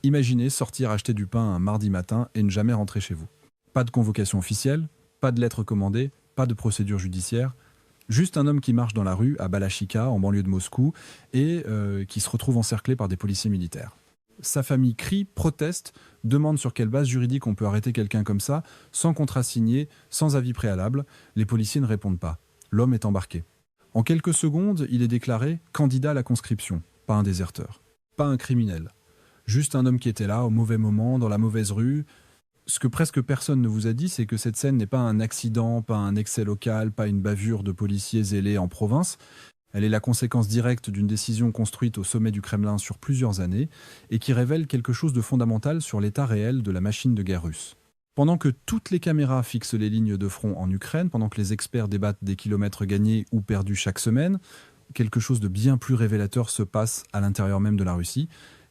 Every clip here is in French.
Imaginez sortir acheter du pain un mardi matin et ne jamais rentrer chez vous. Pas de convocation officielle, pas de lettre commandée, pas de procédure judiciaire, juste un homme qui marche dans la rue à Balachika, en banlieue de Moscou, et qui se retrouve encerclé par des policiers militaires. Sa famille crie, proteste, demande sur quelle base juridique on peut arrêter quelqu'un comme ça, sans contrat signé, sans avis préalable. Les policiers ne répondent pas. L'homme est embarqué. En quelques secondes, il est déclaré candidat à la conscription, pas un déserteur, pas un criminel. Juste un homme qui était là, au mauvais moment, dans la mauvaise rue. Ce que presque personne ne vous a dit, c'est que cette scène n'est pas un accident, pas un excès local, pas une bavure de policiers zélés en province. Elle est la conséquence directe d'une décision construite au sommet du Kremlin sur plusieurs années et qui révèle quelque chose de fondamental sur l'état réel de la machine de guerre russe. Pendant que toutes les caméras fixent les lignes de front en Ukraine, pendant que les experts débattent des kilomètres gagnés ou perdus chaque semaine, quelque chose de bien plus révélateur se passe à l'intérieur même de la Russie.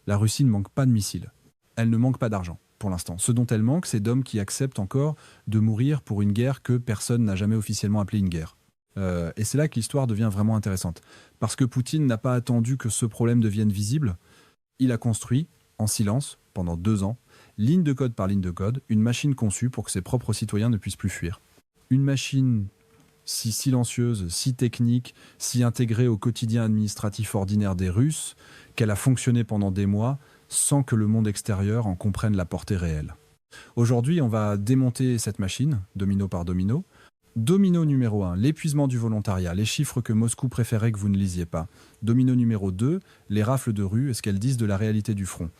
La Russie ne manque pas de missiles. Elle ne manque pas d'argent, pour l'instant. Ce dont elle manque, c'est d'hommes qui acceptent encore de mourir pour une guerre que personne n'a jamais officiellement appelée une guerre. Et c'est là que l'histoire devient vraiment intéressante. Parce que Poutine n'a pas attendu que ce problème devienne visible. Il a construit, en silence, pendant 2 ans, ligne de code par ligne de code, une machine conçue pour que ses propres citoyens ne puissent plus fuir. Une machine si silencieuse, si technique, si intégrée au quotidien administratif ordinaire des Russes, qu'elle a fonctionné pendant des mois sans que le monde extérieur en comprenne la portée réelle. Aujourd'hui, on va démonter cette machine, domino par domino. Domino numéro 1, l'épuisement du volontariat, les chiffres que Moscou préférait que vous ne lisiez pas. Domino numéro 2, les rafles de rue et ce qu'elles disent de la réalité du front.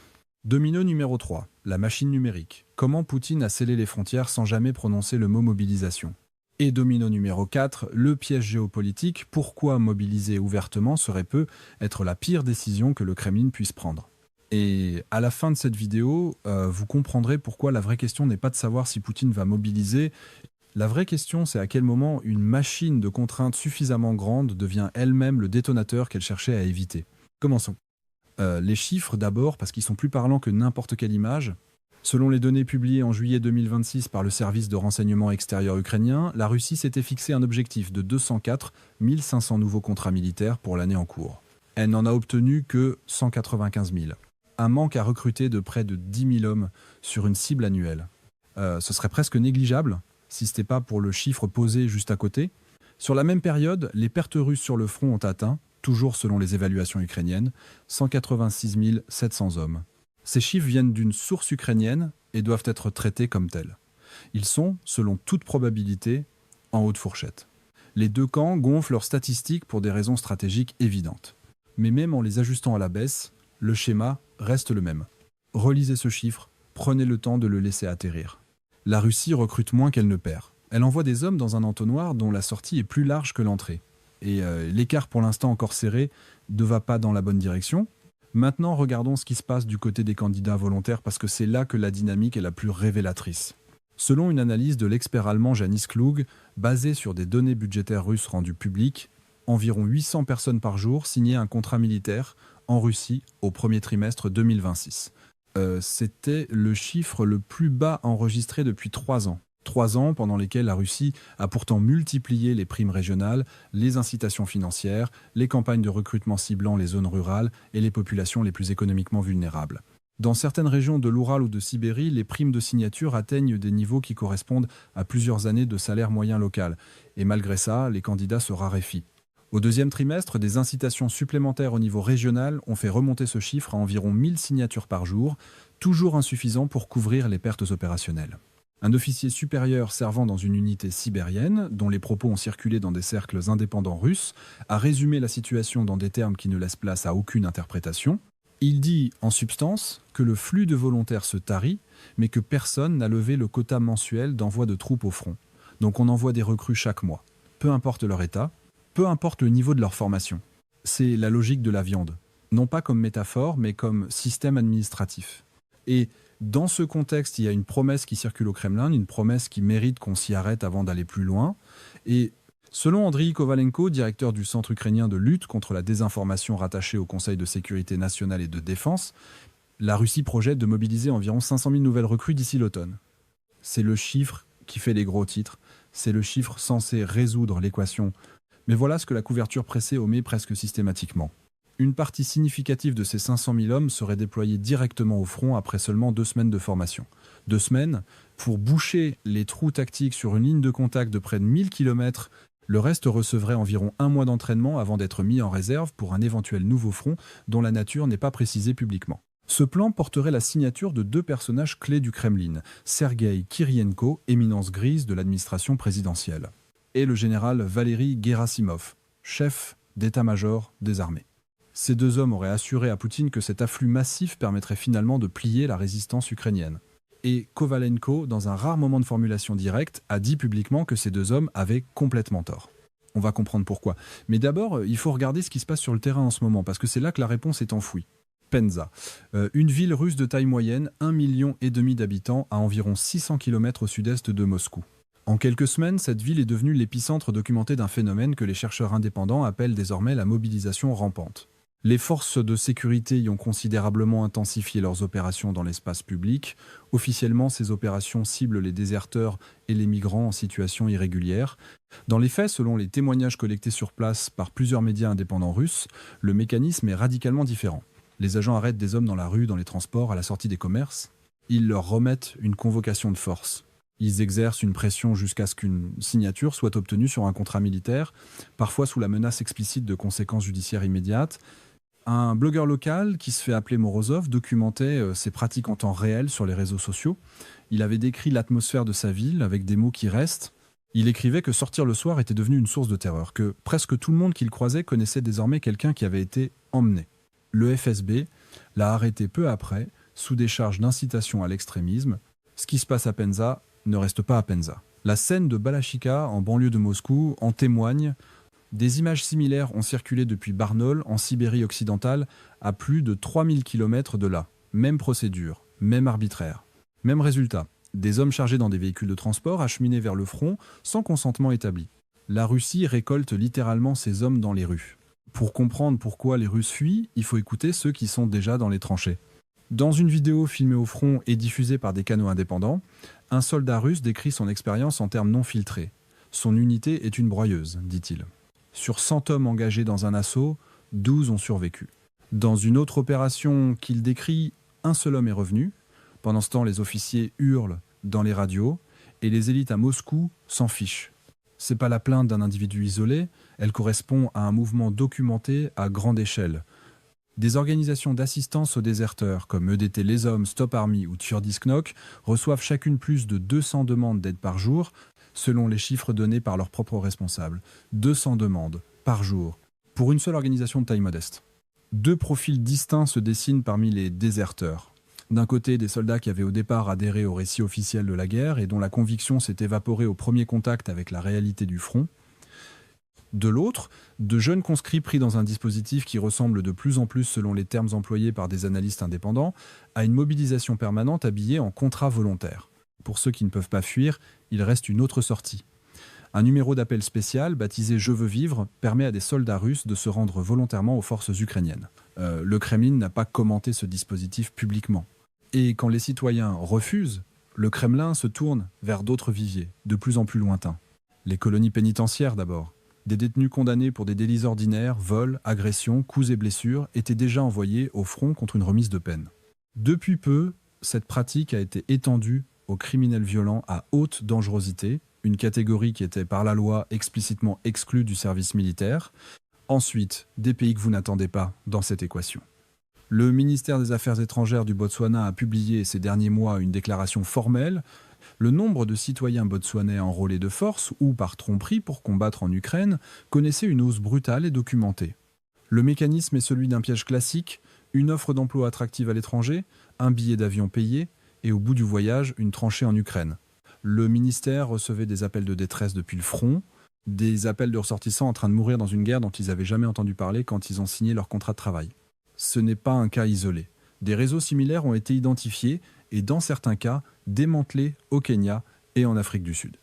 Domino numéro 3, la machine numérique. Comment Poutine a scellé les frontières sans jamais prononcer le mot mobilisation. Et domino numéro 4, le piège géopolitique, pourquoi mobiliser ouvertement serait peu être la pire décision que le Kremlin puisse prendre. Et à la fin de cette vidéo, vous comprendrez pourquoi la vraie question n'est pas de savoir si Poutine va mobiliser. La vraie question, c'est à quel moment une machine de contraintes suffisamment grande devient elle-même le détonateur qu'elle cherchait à éviter. Commençons. Les chiffres d'abord, parce qu'ils sont plus parlants que n'importe quelle image. Selon les données publiées en juillet 2026 par le service de renseignement extérieur ukrainien, la Russie s'était fixé un objectif de 204 500 nouveaux contrats militaires pour l'année en cours. Elle n'en a obtenu que 195 000. Un manque à recruter de près de 10 000 hommes sur une cible annuelle. Ce serait presque négligeable, si ce n'était pas pour le chiffre posé juste à côté. Sur la même période, les pertes russes sur le front ont atteint, toujours selon les évaluations ukrainiennes, 186 700 hommes. Ces chiffres viennent d'une source ukrainienne et doivent être traités comme tels. Ils sont, selon toute probabilité, en haute fourchette. Les deux camps gonflent leurs statistiques pour des raisons stratégiques évidentes. Mais même en les ajustant à la baisse, le schéma reste le même. Relisez ce chiffre, prenez le temps de le laisser atterrir. La Russie recrute moins qu'elle ne perd. Elle envoie des hommes dans un entonnoir dont la sortie est plus large que l'entrée. Et l'écart pour l'instant encore serré ne va pas dans la bonne direction. Maintenant, regardons ce qui se passe du côté des candidats volontaires parce que c'est là que la dynamique est la plus révélatrice. Selon une analyse de l'expert allemand Janis Klug, basée sur des données budgétaires russes rendues publiques, environ 800 personnes par jour signaient un contrat militaire en Russie au premier trimestre 2026. C'était le chiffre le plus bas enregistré depuis 3 ans. 3 ans pendant lesquels la Russie a pourtant multiplié les primes régionales, les incitations financières, les campagnes de recrutement ciblant les zones rurales et les populations les plus économiquement vulnérables. Dans certaines régions de l'Oural ou de Sibérie, les primes de signature atteignent des niveaux qui correspondent à plusieurs années de salaire moyen local. Et malgré ça, les candidats se raréfient. Au deuxième trimestre, des incitations supplémentaires au niveau régional ont fait remonter ce chiffre à environ 1000 signatures par jour, toujours insuffisant pour couvrir les pertes opérationnelles. Un officier supérieur servant dans une unité sibérienne, dont les propos ont circulé dans des cercles indépendants russes, a résumé la situation dans des termes qui ne laissent place à aucune interprétation. Il dit, en substance, que le flux de volontaires se tarit, mais que personne n'a levé le quota mensuel d'envoi de troupes au front. Donc on envoie des recrues chaque mois. Peu importe leur état, peu importe le niveau de leur formation. C'est la logique de la viande. Non pas comme métaphore, mais comme système administratif. Et dans ce contexte, il y a une promesse qui circule au Kremlin, une promesse qui mérite qu'on s'y arrête avant d'aller plus loin. Et selon Andriy Kovalenko, directeur du Centre ukrainien de lutte contre la désinformation rattaché au Conseil de sécurité nationale et de défense, la Russie projette de mobiliser environ 500 000 nouvelles recrues d'ici l'automne. C'est le chiffre qui fait les gros titres, c'est le chiffre censé résoudre l'équation. Mais voilà ce que la couverture pressée omet presque systématiquement. Une partie significative de ces 500 000 hommes serait déployée directement au front après seulement 2 semaines de formation. 2 semaines pour boucher les trous tactiques sur une ligne de contact de près de 1000 km. Le reste recevrait environ 1 mois d'entraînement avant d'être mis en réserve pour un éventuel nouveau front dont la nature n'est pas précisée publiquement. Ce plan porterait la signature de 2 personnages clés du Kremlin, Sergueï Kirienko, éminence grise de l'administration présidentielle, et le général Valery Gerasimov, chef d'état-major des armées. Ces 2 hommes auraient assuré à Poutine que cet afflux massif permettrait finalement de plier la résistance ukrainienne. Et Kovalenko, dans un rare moment de formulation directe, a dit publiquement que ces 2 hommes avaient complètement tort. On va comprendre pourquoi. Mais d'abord, il faut regarder ce qui se passe sur le terrain en ce moment, parce que c'est là que la réponse est enfouie. Penza, une ville russe de taille moyenne, 1,5 million d'habitants, à environ 600 km au sud-est de Moscou. En quelques semaines, cette ville est devenue l'épicentre documenté d'un phénomène que les chercheurs indépendants appellent désormais la mobilisation rampante. Les forces de sécurité y ont considérablement intensifié leurs opérations dans l'espace public. Officiellement, ces opérations ciblent les déserteurs et les migrants en situation irrégulière. Dans les faits, selon les témoignages collectés sur place par plusieurs médias indépendants russes, le mécanisme est radicalement différent. Les agents arrêtent des hommes dans la rue, dans les transports, à la sortie des commerces. Ils leur remettent une convocation de force. Ils exercent une pression jusqu'à ce qu'une signature soit obtenue sur un contrat militaire, parfois sous la menace explicite de conséquences judiciaires immédiates. Un blogueur local, qui se fait appeler Morozov, documentait ses pratiques en temps réel sur les réseaux sociaux. Il avait décrit l'atmosphère de sa ville avec des mots qui restent. Il écrivait que sortir le soir était devenu une source de terreur, que presque tout le monde qu'il croisait connaissait désormais quelqu'un qui avait été emmené. Le FSB l'a arrêté peu après, sous des charges d'incitation à l'extrémisme. Ce qui se passe à Penza ne reste pas à Penza. La scène de Balachikha, en banlieue de Moscou, en témoigne. Des images similaires ont circulé depuis Barnaul, en Sibérie occidentale, à plus de 3000 km de là. Même procédure, même arbitraire. Même résultat. Des hommes chargés dans des véhicules de transport acheminés vers le front sans consentement établi. La Russie récolte littéralement ces hommes dans les rues. Pour comprendre pourquoi les Russes fuient, il faut écouter ceux qui sont déjà dans les tranchées. Dans une vidéo filmée au front et diffusée par des canaux indépendants, un soldat russe décrit son expérience en termes non filtrés. Son unité est une broyeuse, dit-il. Sur 100 hommes engagés dans un assaut, 12 ont survécu. Dans une autre opération qu'il décrit, un seul homme est revenu. Pendant ce temps, les officiers hurlent dans les radios et les élites à Moscou s'en fichent. C'est pas la plainte d'un individu isolé, elle correspond à un mouvement documenté à grande échelle. Des organisations d'assistance aux déserteurs comme EDT Les Hommes, Stop Army ou Tchurdisknok reçoivent chacune plus de 200 demandes d'aide par jour, selon les chiffres donnés par leurs propres responsables. 200 demandes par jour, pour une seule organisation de taille modeste. 2 profils distincts se dessinent parmi les déserteurs. D'un côté, des soldats qui avaient au départ adhéré au récit officiel de la guerre et dont la conviction s'est évaporée au premier contact avec la réalité du front. De l'autre, de jeunes conscrits pris dans un dispositif qui ressemble de plus en plus, selon les termes employés par des analystes indépendants, à une mobilisation permanente habillée en contrat volontaire. Pour ceux qui ne peuvent pas fuir, il reste une autre sortie. Un numéro d'appel spécial, baptisé « Je veux vivre », permet à des soldats russes de se rendre volontairement aux forces ukrainiennes. Le Kremlin n'a pas commenté ce dispositif publiquement. Et quand les citoyens refusent, le Kremlin se tourne vers d'autres viviers, de plus en plus lointains. Les colonies pénitentiaires d'abord. Des détenus condamnés pour des délits ordinaires, vols, agressions, coups et blessures, étaient déjà envoyés au front contre une remise de peine. Depuis peu, cette pratique a été étendue aux criminels violents à haute dangerosité, une catégorie qui était par la loi explicitement exclue du service militaire. Ensuite, des pays que vous n'attendez pas dans cette équation. Le ministère des Affaires étrangères du Botswana a publié ces derniers mois une déclaration formelle. Le nombre de citoyens botswanais enrôlés de force ou par tromperie pour combattre en Ukraine connaissait une hausse brutale et documentée. Le mécanisme est celui d'un piège classique, une offre d'emploi attractive à l'étranger, un billet d'avion payé et au bout du voyage, une tranchée en Ukraine. Le ministère recevait des appels de détresse depuis le front, des appels de ressortissants en train de mourir dans une guerre dont ils n'avaient jamais entendu parler quand ils ont signé leur contrat de travail. Ce n'est pas un cas isolé. Des réseaux similaires ont été identifiés et, dans certains cas, démantelés au Kenya et en Afrique du Sud.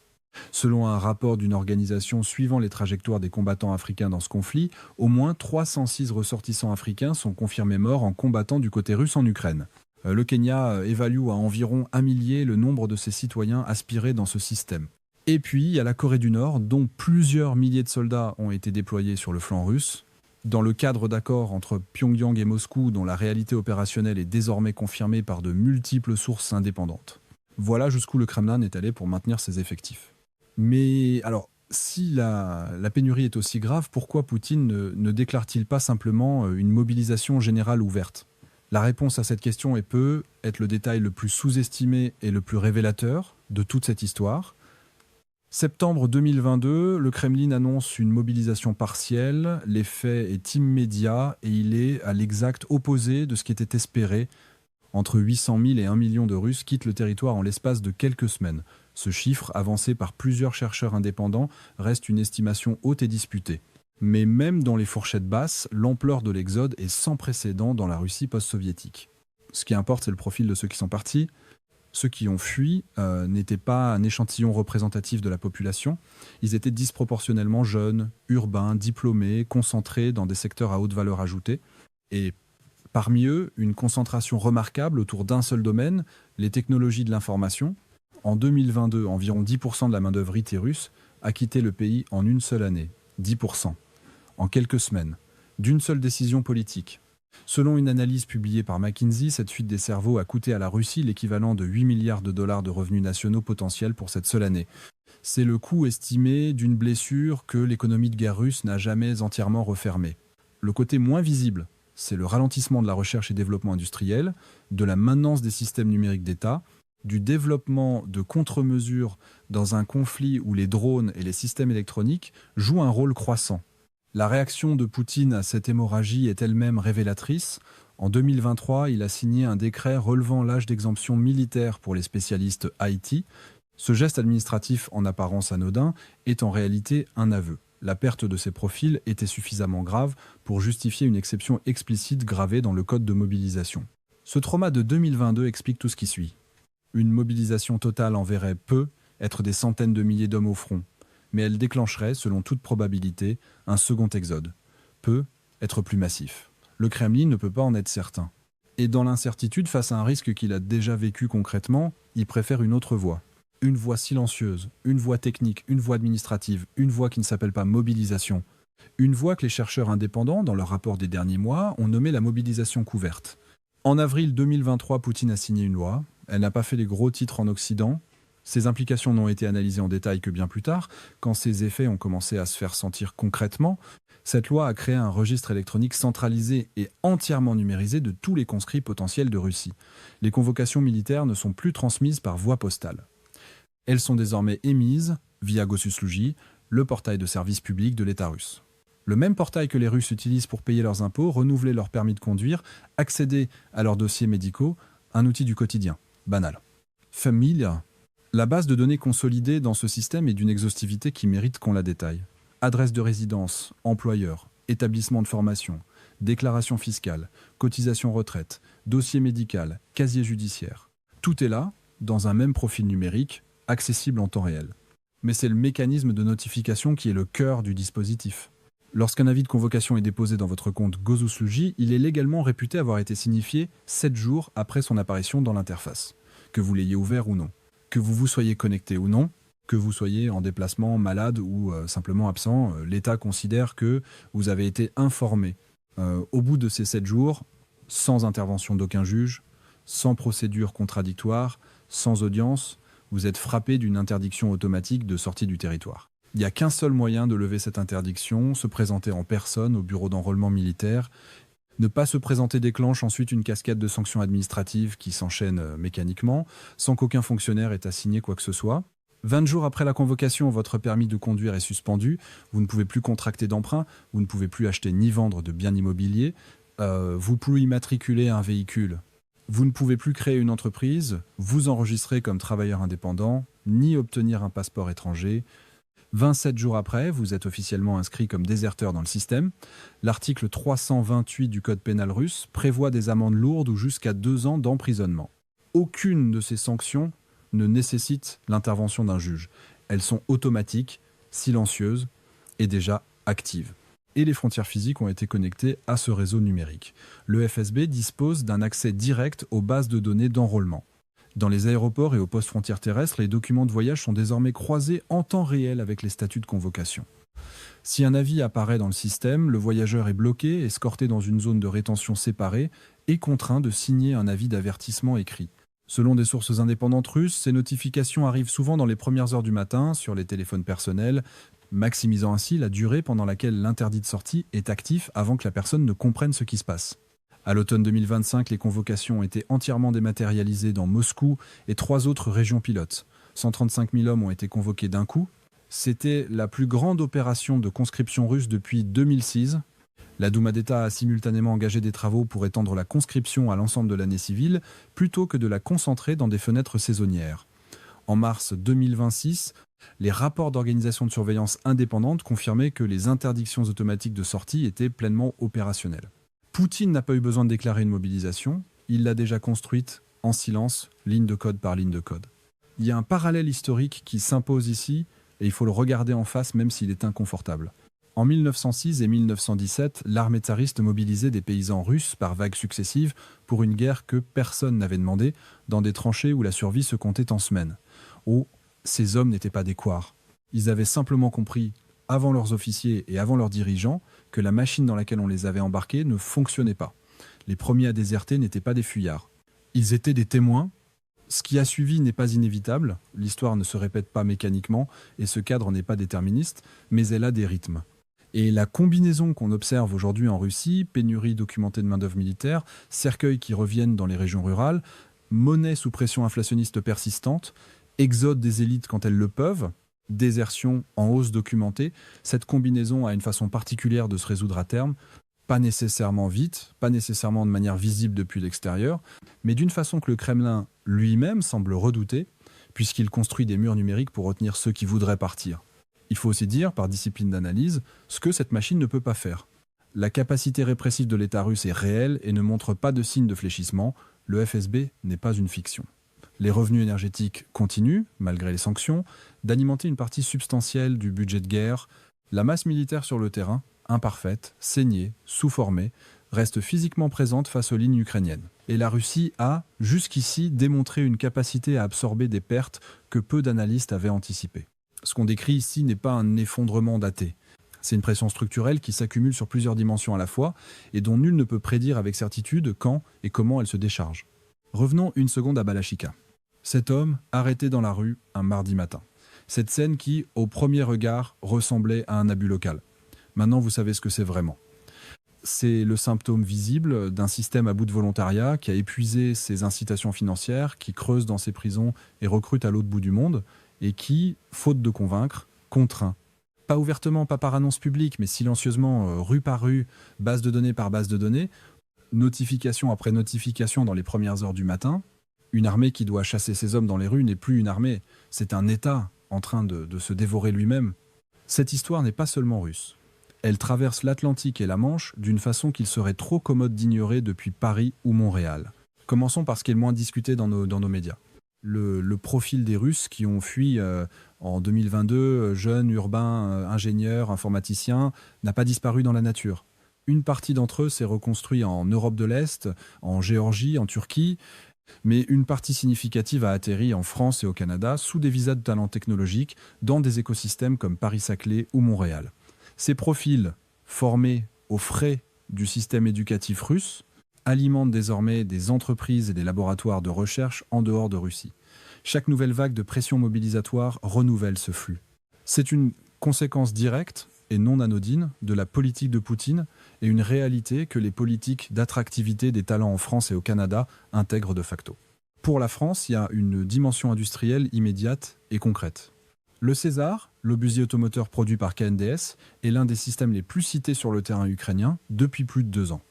Selon un rapport d'une organisation suivant les trajectoires des combattants africains dans ce conflit, au moins 306 ressortissants africains sont confirmés morts en combattant du côté russe en Ukraine. Le Kenya évalue à environ 1 millier le nombre de ses citoyens aspirés dans ce système. Et puis, il y a la Corée du Nord, dont plusieurs milliers de soldats ont été déployés sur le flanc russe. Dans le cadre d'accords entre Pyongyang et Moscou, dont la réalité opérationnelle est désormais confirmée par de multiples sources indépendantes. Voilà jusqu'où le Kremlin est allé pour maintenir ses effectifs. Mais alors, si la pénurie est aussi grave, pourquoi Poutine ne déclare-t-il pas simplement une mobilisation générale ouverte? La réponse à cette question peut être le détail le plus sous-estimé et le plus révélateur de toute cette histoire. Septembre 2022, le Kremlin annonce une mobilisation partielle, l'effet est immédiat et il est à l'exact opposé de ce qui était espéré. Entre 800 000 et 1 million de Russes quittent le territoire en l'espace de quelques semaines. Ce chiffre, avancé par plusieurs chercheurs indépendants, reste une estimation haute et disputée. Mais même dans les fourchettes basses, l'ampleur de l'exode est sans précédent dans la Russie post-soviétique. Ce qui importe, c'est le profil de ceux qui sont partis. Ceux qui ont fui n'étaient pas un échantillon représentatif de la population. Ils étaient disproportionnellement jeunes, urbains, diplômés, concentrés dans des secteurs à haute valeur ajoutée. Et parmi eux, une concentration remarquable autour d'un seul domaine, les technologies de l'information. En 2022, environ 10% de la main-d'œuvre IT russe a quitté le pays en une seule année. 10%. En quelques semaines. D'une seule décision politique. Selon une analyse publiée par McKinsey, cette fuite des cerveaux a coûté à la Russie l'équivalent de 8 milliards de dollars de revenus nationaux potentiels pour cette seule année. C'est le coût estimé d'une blessure que l'économie de guerre russe n'a jamais entièrement refermée. Le côté moins visible, c'est le ralentissement de la recherche et développement industriel, de la maintenance des systèmes numériques d'État, du développement de contre-mesures dans un conflit où les drones et les systèmes électroniques jouent un rôle croissant. La réaction de Poutine à cette hémorragie est elle-même révélatrice. En 2023, il a signé un décret relevant l'âge d'exemption militaire pour les spécialistes IT. Ce geste administratif en apparence anodin est en réalité un aveu. La perte de ces profils était suffisamment grave pour justifier une exception explicite gravée dans le code de mobilisation. Ce trauma de 2022 explique tout ce qui suit. Une mobilisation totale enverrait peu être des centaines de milliers d'hommes au front, mais elle déclencherait, selon toute probabilité, un second exode. Peut être plus massif. Le Kremlin ne peut pas en être certain. Et dans l'incertitude, face à un risque qu'il a déjà vécu concrètement, il préfère une autre voie. Une voie silencieuse, une voie technique, une voie administrative, une voie qui ne s'appelle pas mobilisation. Une voie que les chercheurs indépendants, dans leur rapport des derniers mois, ont nommée la mobilisation couverte. En avril 2023, Poutine a signé une loi. Elle n'a pas fait les gros titres en Occident. Ses implications n'ont été analysées en détail que bien plus tard, quand ses effets ont commencé à se faire sentir concrètement. Cette loi a créé un registre électronique centralisé et entièrement numérisé de tous les conscrits potentiels de Russie. Les convocations militaires ne sont plus transmises par voie postale. Elles sont désormais émises via Gosusluji, le portail de service public de l'État russe. Le même portail que les Russes utilisent pour payer leurs impôts, renouveler leur permis de conduire, accéder à leurs dossiers médicaux, un outil du quotidien, banal. Familia. La base de données consolidée dans ce système est d'une exhaustivité qui mérite qu'on la détaille. Adresse de résidence, employeur, établissement de formation, déclaration fiscale, cotisation retraite, dossier médical, casier judiciaire. Tout est là, dans un même profil numérique, accessible en temps réel. Mais c'est le mécanisme de notification qui est le cœur du dispositif. Lorsqu'un avis de convocation est déposé dans votre compte Gosusluji, il est légalement réputé avoir été signifié 7 jours après son apparition dans l'interface, que vous l'ayez ouvert ou non. Que vous vous soyez connecté ou non, que vous soyez en déplacement, malade ou simplement absent, l'État considère que vous avez été informé. Au bout de ces 7 jours, sans intervention d'aucun juge, sans procédure contradictoire, sans audience, vous êtes frappé d'une interdiction automatique de sortie du territoire. Il n'y a qu'un seul moyen de lever cette interdiction, se présenter en personne au bureau d'enrôlement militaire. Ne pas se présenter déclenche ensuite une cascade de sanctions administratives qui s'enchaînent mécaniquement, sans qu'aucun fonctionnaire ait à signer quoi que ce soit. 20 jours après la convocation, votre permis de conduire est suspendu, vous ne pouvez plus contracter d'emprunt, vous ne pouvez plus acheter ni vendre de biens immobiliers, vous pouvez immatriculer un véhicule, vous ne pouvez plus créer une entreprise, vous enregistrer comme travailleur indépendant, ni obtenir un passeport étranger. 27 jours après, vous êtes officiellement inscrit comme déserteur dans le système. L'article 328 du Code pénal russe prévoit des amendes lourdes ou jusqu'à 2 ans d'emprisonnement. Aucune de ces sanctions ne nécessite l'intervention d'un juge. Elles sont automatiques, silencieuses et déjà actives. Et les frontières physiques ont été connectées à ce réseau numérique. Le FSB dispose d'un accès direct aux bases de données d'enrôlement. Dans les aéroports et aux postes frontières terrestres, les documents de voyage sont désormais croisés en temps réel avec les statuts de convocation. Si un avis apparaît dans le système, le voyageur est bloqué, escorté dans une zone de rétention séparée et contraint de signer un avis d'avertissement écrit. Selon des sources indépendantes russes, ces notifications arrivent souvent dans les premières heures du matin sur les téléphones personnels, maximisant ainsi la durée pendant laquelle l'interdit de sortie est actif avant que la personne ne comprenne ce qui se passe. À l'automne 2025, les convocations ont été entièrement dématérialisées dans Moscou et 3 autres régions pilotes. 135 000 hommes ont été convoqués d'un coup. C'était la plus grande opération de conscription russe depuis 2006. La Douma d'État a simultanément engagé des travaux pour étendre la conscription à l'ensemble de l'année civile, plutôt que de la concentrer dans des fenêtres saisonnières. En mars 2026, les rapports d'organisation de surveillance indépendante confirmaient que les interdictions automatiques de sortie étaient pleinement opérationnelles. Poutine n'a pas eu besoin de déclarer une mobilisation, il l'a déjà construite en silence, ligne de code par ligne de code. Il y a un parallèle historique qui s'impose ici, et il faut le regarder en face même s'il est inconfortable. En 1906 et 1917, l'armée tsariste mobilisait des paysans russes par vagues successives pour une guerre que personne n'avait demandée, dans des tranchées où la survie se comptait en semaines. Oh, ces hommes n'étaient pas des couards. Ils avaient simplement compris, avant leurs officiers et avant leurs dirigeants, que la machine dans laquelle on les avait embarqués ne fonctionnait pas. Les premiers à déserter n'étaient pas des fuyards. Ils étaient des témoins. Ce qui a suivi n'est pas inévitable, l'histoire ne se répète pas mécaniquement et ce cadre n'est pas déterministe, mais elle a des rythmes. Et la combinaison qu'on observe aujourd'hui en Russie, pénurie documentée de main-d'œuvre militaire, cercueils qui reviennent dans les régions rurales, monnaie sous pression inflationniste persistante, exode des élites quand elles le peuvent, désertion en hausse documentée, cette combinaison a une façon particulière de se résoudre à terme, pas nécessairement vite, pas nécessairement de manière visible depuis l'extérieur, mais d'une façon que le Kremlin lui-même semble redouter, puisqu'il construit des murs numériques pour retenir ceux qui voudraient partir. Il faut aussi dire, par discipline d'analyse, ce que cette machine ne peut pas faire. La capacité répressive de l'État russe est réelle et ne montre pas de signe de fléchissement. Le FSB n'est pas une fiction. Les revenus énergétiques continuent, malgré les sanctions, d'alimenter une partie substantielle du budget de guerre. La masse militaire sur le terrain, imparfaite, saignée, sous-formée, reste physiquement présente face aux lignes ukrainiennes. Et la Russie a, jusqu'ici, démontré une capacité à absorber des pertes que peu d'analystes avaient anticipées. Ce qu'on décrit ici n'est pas un effondrement daté. C'est une pression structurelle qui s'accumule sur plusieurs dimensions à la fois et dont nul ne peut prédire avec certitude quand et comment elle se décharge. Revenons une seconde à Balachika. Cet homme arrêté dans la rue un mardi matin. Cette scène qui, au premier regard, ressemblait à un abus local. Maintenant, vous savez ce que c'est vraiment. C'est le symptôme visible d'un système à bout de volontariat qui a épuisé ses incitations financières, qui creuse dans ses prisons et recrute à l'autre bout du monde, et qui, faute de convaincre, contraint. Pas ouvertement, pas par annonce publique, mais silencieusement, rue par rue, base de données par base de données, notification après notification dans les premières heures du matin. Une armée qui doit chasser ses hommes dans les rues n'est plus une armée, c'est un État en train de se dévorer lui-même. Cette histoire n'est pas seulement russe. Elle traverse l'Atlantique et la Manche d'une façon qu'il serait trop commode d'ignorer depuis Paris ou Montréal. Commençons par ce qui est le moins discuté dans nos médias. Le profil des Russes qui ont fui en 2022, jeunes, urbains, ingénieurs, informaticiens, n'a pas disparu dans la nature. Une partie d'entre eux s'est reconstruite en Europe de l'Est, en Géorgie, en Turquie, mais une partie significative a atterri en France et au Canada sous des visas de talent technologique dans des écosystèmes comme Paris-Saclay ou Montréal. Ces profils, formés aux frais du système éducatif russe, alimentent désormais des entreprises et des laboratoires de recherche en dehors de Russie. Chaque nouvelle vague de pression mobilisatoire renouvelle ce flux. C'est une conséquence directe et non anodine de la politique de Poutine et une réalité que les politiques d'attractivité des talents en France et au Canada intègrent de facto. Pour la France, il y a une dimension industrielle immédiate et concrète. Le César, l'obusier automoteur produit par KNDS, est l'un des systèmes les plus cités sur le terrain ukrainien depuis plus de 2 ans.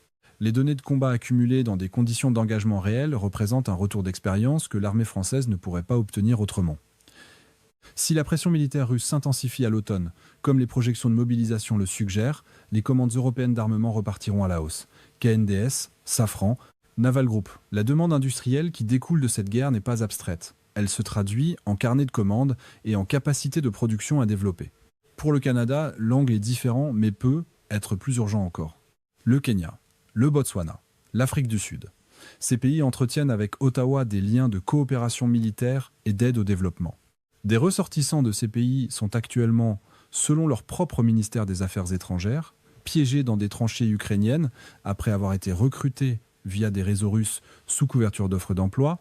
Les données de combat accumulées dans des conditions d'engagement réelles représentent un retour d'expérience que l'armée française ne pourrait pas obtenir autrement. Si la pression militaire russe s'intensifie à l'automne, comme les projections de mobilisation le suggèrent, les commandes européennes d'armement repartiront à la hausse. KNDS, Safran, Naval Group. La demande industrielle qui découle de cette guerre n'est pas abstraite. Elle se traduit en carnet de commandes et en capacité de production à développer. Pour le Canada, l'angle est différent mais peut être plus urgent encore. Le Kenya, le Botswana, l'Afrique du Sud. Ces pays entretiennent avec Ottawa des liens de coopération militaire et d'aide au développement. Des ressortissants de ces pays sont actuellement selon leur propre ministère des Affaires étrangères, piégés dans des tranchées ukrainiennes après avoir été recrutés via des réseaux russes sous couverture d'offres d'emploi.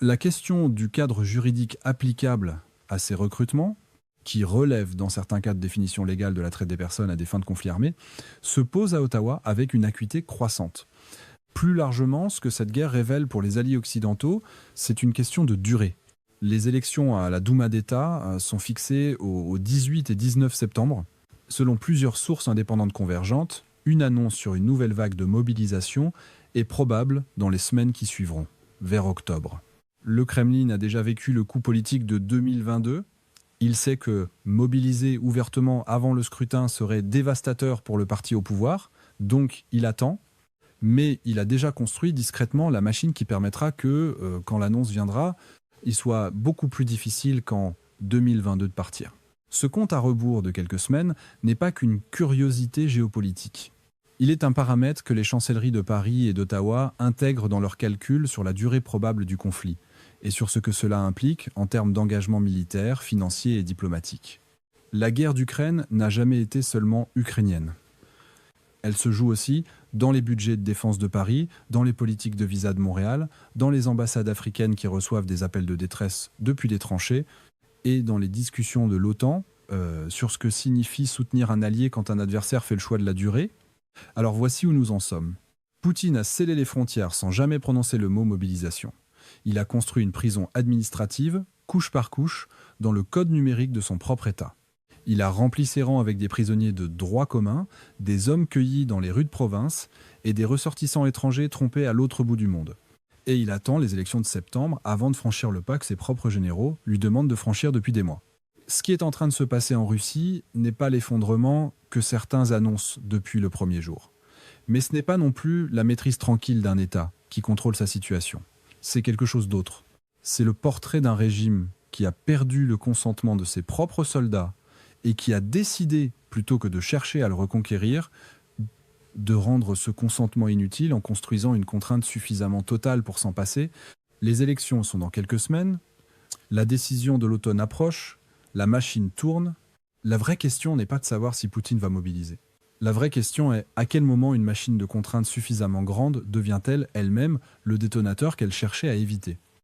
La question du cadre juridique applicable à ces recrutements, qui relève dans certains cas de définition légale de la traite des personnes à des fins de conflit armé, se pose à Ottawa avec une acuité croissante. Plus largement, ce que cette guerre révèle pour les alliés occidentaux, c'est une question de durée. Les élections à la Douma d'État sont fixées au 18 et 19 septembre. Selon plusieurs sources indépendantes convergentes, une annonce sur une nouvelle vague de mobilisation est probable dans les semaines qui suivront, vers octobre. Le Kremlin a déjà vécu le coup politique de 2022. Il sait que mobiliser ouvertement avant le scrutin serait dévastateur pour le parti au pouvoir, donc il attend. Mais il a déjà construit discrètement la machine qui permettra que, quand l'annonce viendra, il soit beaucoup plus difficile qu'en 2022 de partir. Ce compte à rebours de quelques semaines n'est pas qu'une curiosité géopolitique. Il est un paramètre que les chancelleries de Paris et d'Ottawa intègrent dans leurs calculs sur la durée probable du conflit et sur ce que cela implique en termes d'engagement militaire, financier et diplomatique. La guerre d'Ukraine n'a jamais été seulement ukrainienne. Elle se joue aussi dans les budgets de défense de Paris, dans les politiques de visa de Montréal, dans les ambassades africaines qui reçoivent des appels de détresse depuis les tranchées, et dans les discussions de l'OTAN sur ce que signifie soutenir un allié quand un adversaire fait le choix de la durée. Alors voici où nous en sommes. Poutine a scellé les frontières sans jamais prononcer le mot mobilisation. Il a construit une prison administrative, couche par couche, dans le code numérique de son propre État. Il a rempli ses rangs avec des prisonniers de droit commun, des hommes cueillis dans les rues de province et des ressortissants étrangers trompés à l'autre bout du monde. Et il attend les élections de septembre avant de franchir le pas que ses propres généraux lui demandent de franchir depuis des mois. Ce qui est en train de se passer en Russie n'est pas l'effondrement que certains annoncent depuis le premier jour. Mais ce n'est pas non plus la maîtrise tranquille d'un État qui contrôle sa situation. C'est quelque chose d'autre. C'est le portrait d'un régime qui a perdu le consentement de ses propres soldats et qui a décidé, plutôt que de chercher à le reconquérir, de rendre ce consentement inutile en construisant une contrainte suffisamment totale pour s'en passer. Les élections sont dans quelques semaines, la décision de l'automne approche, la machine tourne. La vraie question n'est pas de savoir si Poutine va mobiliser. La vraie question est à quel moment une machine de contrainte suffisamment grande devient-elle elle-même le détonateur qu'elle cherchait à éviter.